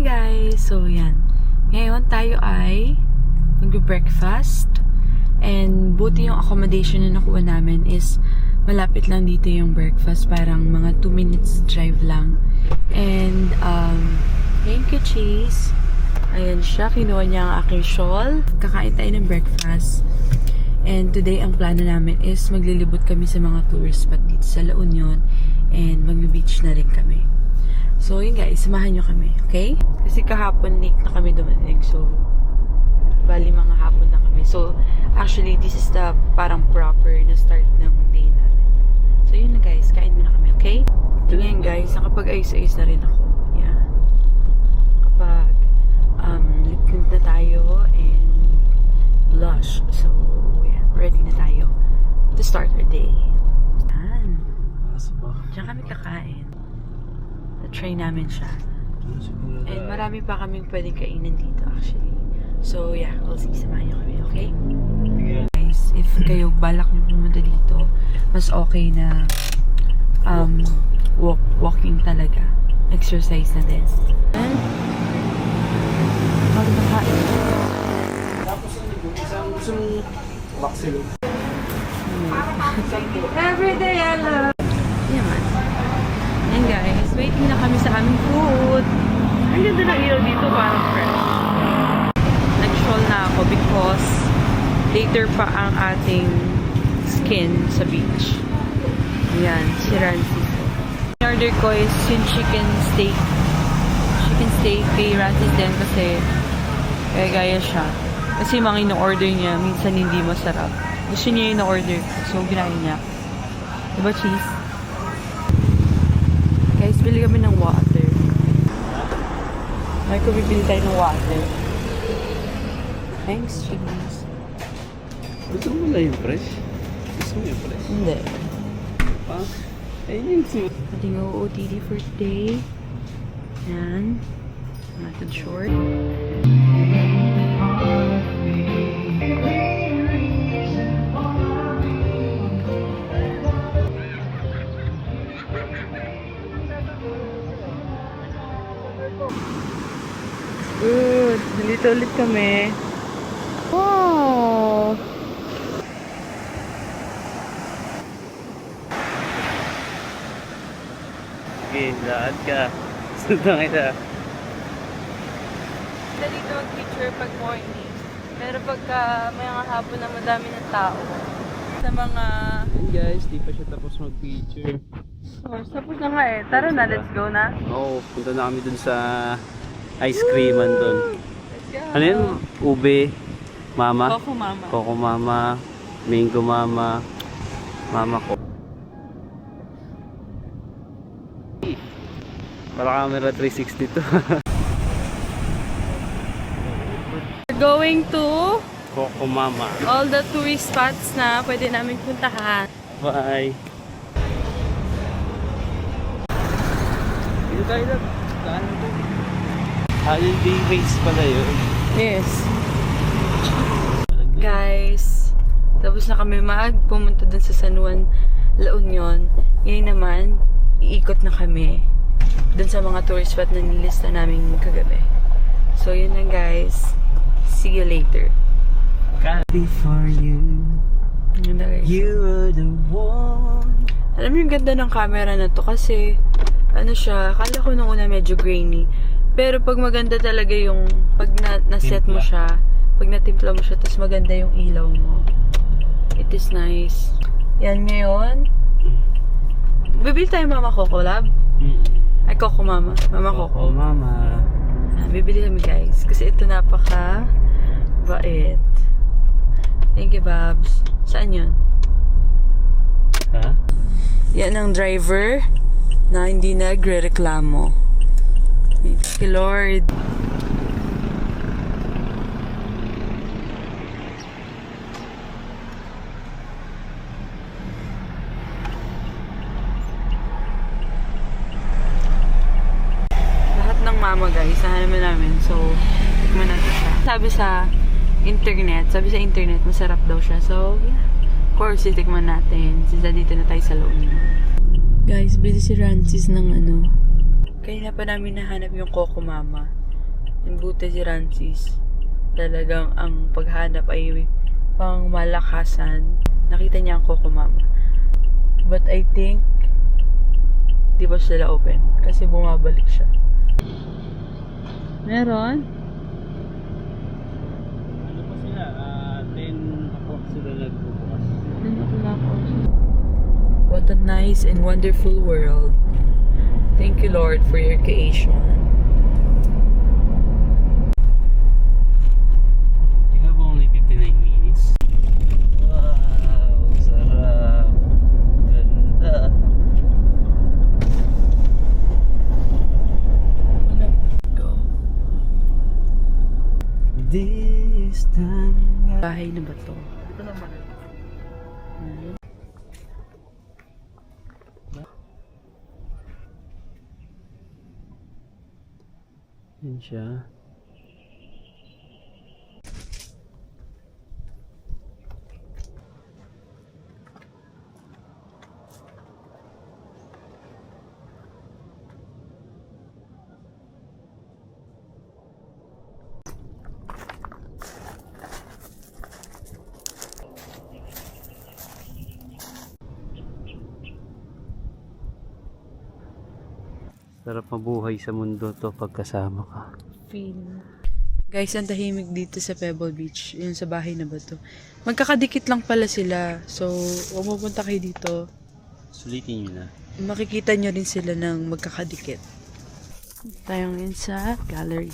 guys! So, yan. Ngayon, tayo ay mag-breakfast. And buti yung accommodation na nakuha namin is malapit lang dito yung breakfast. Parang mga 2 minutes drive lang. And, thank you, Cheese. Ayan siya. Kinuha niya ang aking shawl. Kakain tayo ng breakfast. And today, ang plano namin is maglilibot kami sa mga tourist spot dito sa La Union. And mag-beach na rin kami. So, yun guys, samahan nyo kami, okay? Kasi kahapon late na kami dumating. So, bali mga hapon na kami. So, actually, this is the parang proper na start ng day namin. So, yun na guys, kain muna kami, okay? So, ngayon guys, nakapag-ayos-ayos na rin ako. Yeah. Kapag lip tint na tayo and blush. So, yeah, ready na tayo to start our day. Yan. Diyan kami kakain. Na-try namin siya. And marami pa kaming pwedeng kainan dito actually. So yeah, we'll see. Samahan nyo kami, okay? Guys, if kayo balak nyo pumunta dito, mas okay na walking talaga. Exercise na din. And magkakain. Tapos isang gusto mong maxilo. Everyday I love. Yeah man. And guys, waiting na kami sa aming food. Ang ganda ng ilaw dito, parang fresh. Nag-shawl na ako because later pa ang ating skin sa beach. Ayan, si Rancis. In-order ko is yung chicken steak. Chicken steak kay Rancis din kasi gaya siya. Kasi yung mga ino-order niya, minsan hindi masarap. Gusto niya yung ino-order ko. So, ginahin niya. Diba, Cheese? Guys, bili kami ng water. Ay, kung bibili tayo ng water. Thanks, Cheese. Gusto mo na yung fresh? Gusto mo yung fresh? Hindi. Pa? Ayun yung suit. Ating OOTD for today. Yan. Natin short. Good. Dito ulit kami. Wow! Okay, lahat ka. Sundan kita. Dito mag-picture pag morning. Pero pagka may mga hapon na madami ng tao. Sa mga... Hey guys, di pa siya tapos mag-picture. Oh, tapos na nga eh. Tara na, let's go na. Oo, punta na kami dun sa ice creaman dun. Let's go. Ano yun? Ube, mama? Coco Mama. Coco mama, mango mama, mama ko. Para camera 360 to. We're going to Coco mama. all the tourist spots na pwede namin puntahan. Bye. Dito tayo na. Saan ito? Holiday race pala yun. Yes. Guys, tapos na kami pumunta dun sa San Juan, La Union. Ngayon naman, iikot na kami dun sa mga tourist spot na nilista namin kagabi. So, yun lang guys. See you later. Before you, Yun na guys. you were the one. Alam mo yung ganda ng camera na to kasi ano siya, akala ko nung una medyo grainy. Pero pag maganda talaga yung pag na-set mo siya, pag natimpla mo siya, tapos maganda yung ilaw mo. It is nice. Yan ngayon. Bibili tayo Mama Coco Lab. Ay, Coco Mama. Mama Coco. Oh, mama. Bibili kami guys. Kasi ito napaka bait. Thank you, Babs. Saan yun? Ha? Yan ang driver na hindi nagre-reklamo. Thank you, Lord. Lahat ng mama guys, nahanap namin. So, tikman natin siya. Sabi sa internet, masarap daw siya. So, yeah. Of course, titikman natin. Since dito na tayo sa La Union. Guys, busy si Rancis ng ano. Kanina pa namin nahanap yung Coco Mama. And buti si Rancis. Talagang ang paghanap ay pang malakasan. Nakita niya ang Coco Mama. But I think, di ba sila open? Kasi bumabalik siya. Meron? Ano pa sila? 10 ako sila nagbubukas. What a nice and wonderful world. Thank you, Lord, for your creation. We have only 59 minutes. Wow, sarap. Ganda. Go. This time. Bahay na ba to? Ito naman. Yan siya. Sarap mabuhay sa mundo to pagkasama ka. Guys, ang tahimik dito sa Pebble Beach. Yun sa bahay na ba to? Magkakadikit lang pala sila. So, kung pupunta kayo dito, Sulitin nyo na. makikita nyo rin sila ng magkakadikit. Tayo ngayon sa gallery.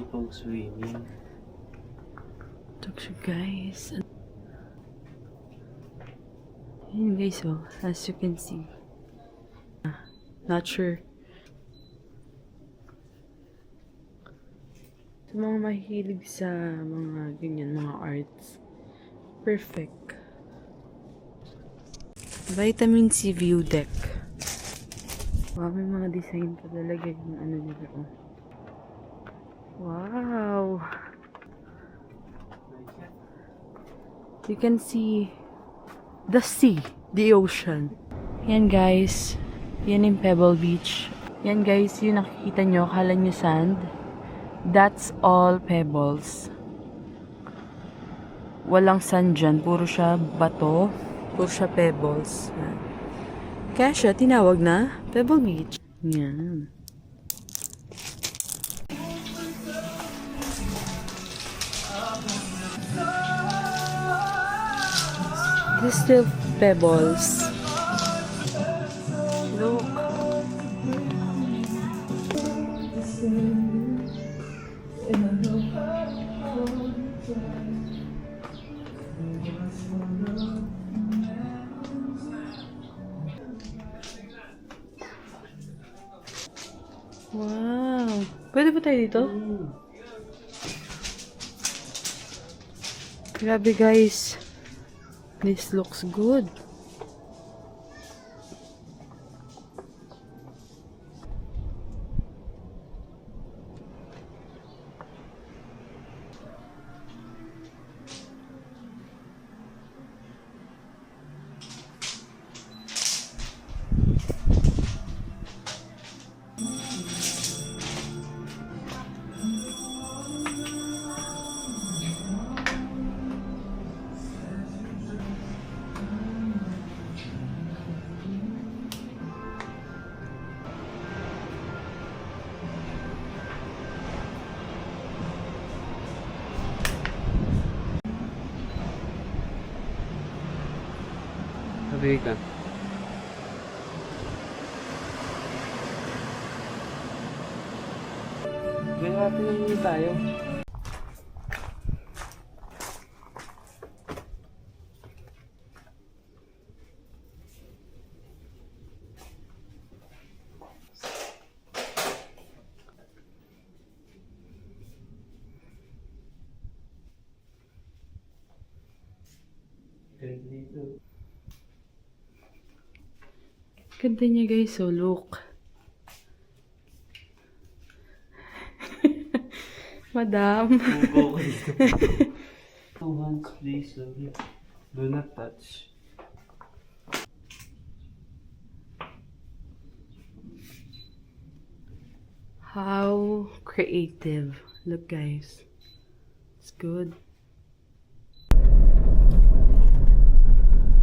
Pang swimming. Talk siya, guys. Yun guys, oh. As you can see. Not sure. Sa mga mahilig sa mga ganyan, mga arts. Perfect. Vitamin C view deck. Wow, may mga design pa talaga yung ano nila, oh. Wow! You can see the sea, the ocean. Yan guys, yan yung Pebble Beach. Yan guys, yung nakikita nyo, kala nyo sand. That's all pebbles. Walang sand dyan, puro siya bato, puro siya pebbles. Yan. Kaya siya tinawag na Pebble Beach. Yan. These still pebbles. Look. Wow. Pwede ba tayo dito? Grabe guys. This looks good. Sabi ka. May happy naman tayo. Dito. Ganda niya guys, so look. Madam. Go ko dito. 2 hands please. Do not touch. How creative. Look guys. It's good.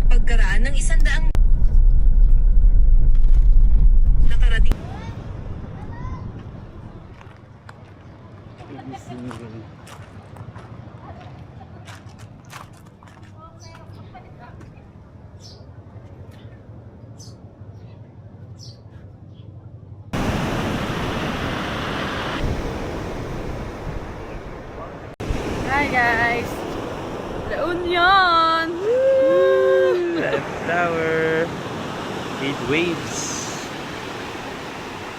Pagkaraan ng 100 nakarating. Hi guys! La Union! Woo! Flower. With waves.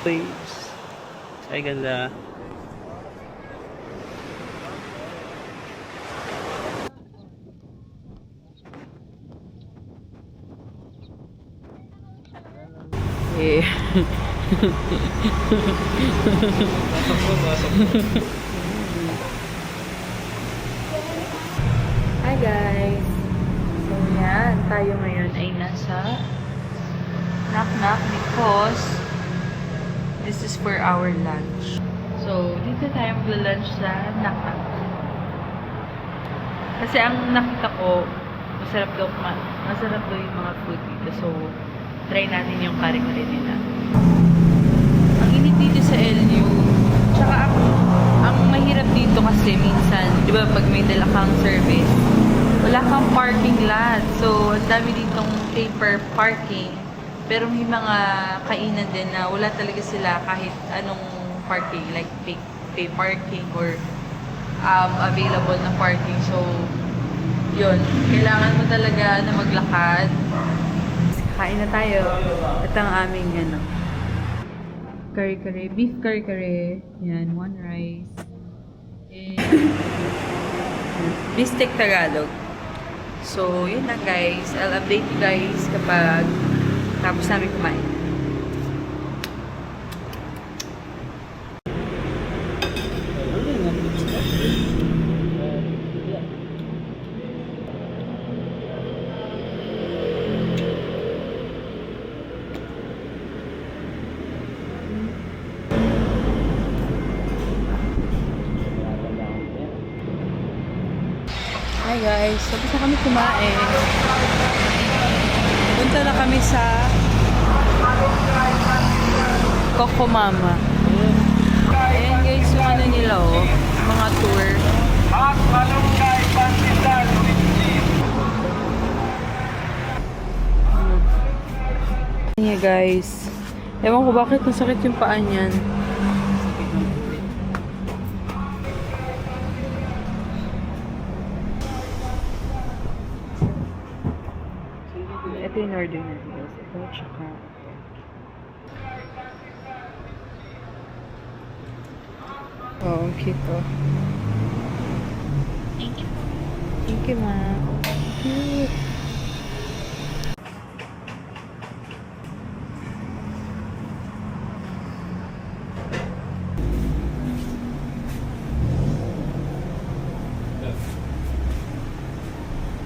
Waves. Ay, ganda. Eh. Hi guys! So yan, tayo ngayon ay nasa Knock because this is for our lunch. So, dito tayo magla-lunch sa Knock. Kasi ang nakita ko, masarap daw yung mga food dito. So, try natin yung kare-kare nila. Ang init dito sa LU. Tsaka ang mahirap dito kasi minsan, di ba pag may dala kang service, wala kang parking lot. So, ang dami ditong paper parking. Pero may mga kainan din na wala talaga sila kahit anong parking, like pay parking or available na parking. So, yun. Kailangan mo talaga na maglakad. Kain na tayo. Ito ang aming curry-curry. Beef curry-curry. Yan, 1 rice. Beefsteak Tagalog. So, yun na guys. I'll update you guys kapag tapos namin kumain. Hi guys, tapos na kami kumain. Punta na kami sa Coco Mama. Ayan guys, yung ano nila mga tour. Ayan guys. Ewan ko bakit masakit yung paa niyan. Ito yung order natin guys. Ito, tsaka oh, ang cute oh. Thank you. Thank you, ma. Cute.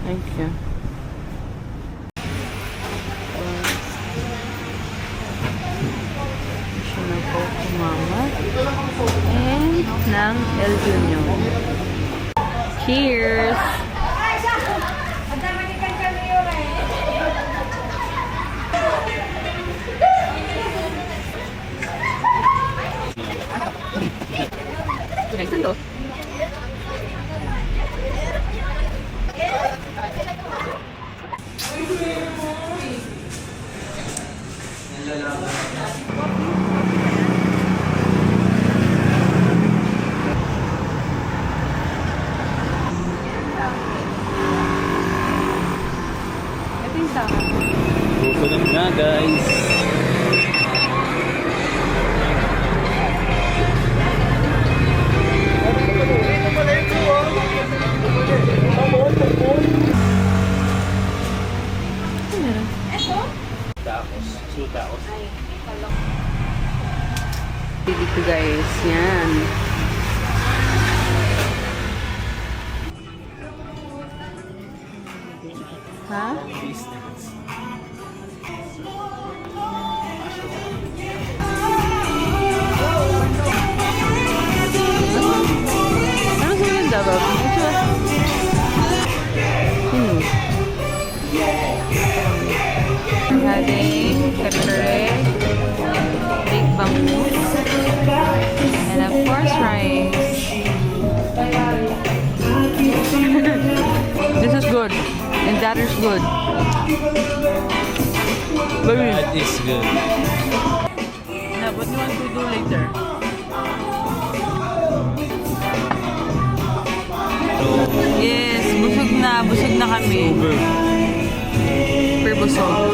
Thank you. Siya ng Coco Mama. And ng El Union. Cheers! Ito. Ito yung sa akin. Kukulang na guys. Tacos. Su tacos. platter's good. Very. That is good. Now, what do you want to do later? Yes, busog na kami. Super busog.